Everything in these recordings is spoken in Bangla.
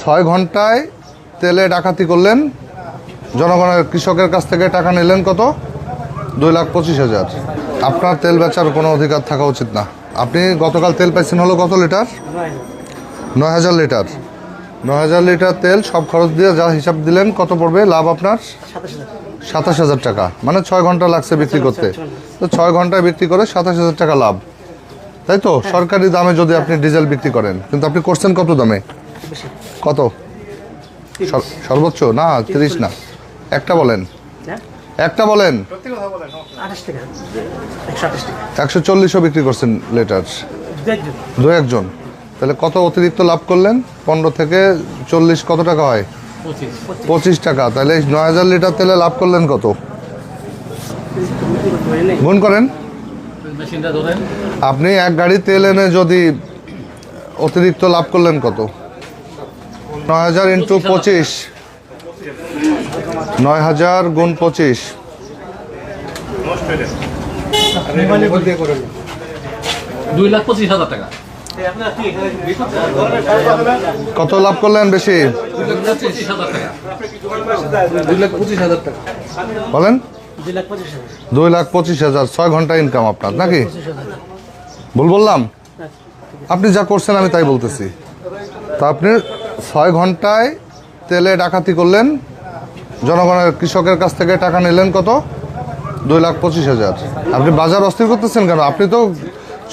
6 ঘন্টায় তেলে ডাকাতি করলেন, জনগণের কৃষকের কাছ থেকে টাকা নিলেন কত? 2,25,000। আপনার তেল বেচার কোনো অধিকার থাকা উচিত না। আপনি গতকাল তেল পাইছেন হলো কত লিটার? 9,000 লিটার। 9,000 লিটার তেল সব খরচ দিয়ে যা হিসাব দিলেন কত পড়বে লাভ আপনার? 27,000 টাকা। মানে 6 ঘন্টা লাগছে বিক্রি করতে, তো 6 ঘন্টায় বিক্রি করে 27,000 টাকা লাভ, তাই তো? সরকারি দামে যদি আপনি ডিজেল বিক্রি করেন, কিন্তু আপনি করছেন কত দামে? কত সর্বোচ্চ? না 30 না, একটা বলেন, একটা বলেন। 140ও বিক্রি করছেন লিটার, দু একজন। তাহলে কত অতিরিক্ত লাভ করলেন? 15 থেকে 40 কত টাকা হয়? 25 টাকা। তাহলে 9,000 লিটার তেলে লাভ করলেন কত? গুণ করেন। আপনি এক গাড়ি তেল এনে যদি অতিরিক্ত লাভ করলেন কত? 9,000 ইন্টু 25, 9,000 গুণ 25, 2,25,000 টাকা। কত লাভ করলেন বেশি? 2,25,000 টাকা বলেন। 2,25,000 6 ঘন্টা ইনকাম আপনার, নাকি ভুল বললাম? আপনি যা করছেন আমি তাই বলতেছি। তা আপনি 6 ঘন্টায় তেলে ডাকাতি করলেন, জনগণের কৃষকের কাছ থেকে টাকা নিলেন কত? 2,25,000। আপনি বাজার অস্থির করতেছেন কেন? আপনি তো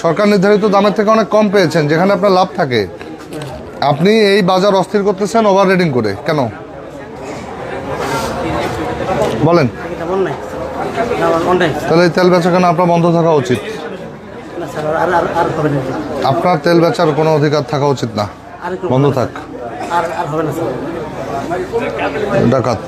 সরকার নির্ধারিত দামের থেকে অনেক কম পেয়েছেন, যেখানে আপনার লাভ থাকে। আপনি এই বাজার অস্থির করতেছেন ওভার রেটিং করে, কেন বলেন? তাহলে এই তেল বেচা কেন আপনার বন্ধ থাকা উচিত? আপনার তেল বেচার কোনো অধিকার থাকা উচিত না, বন্ধ থাক। ডাকাত।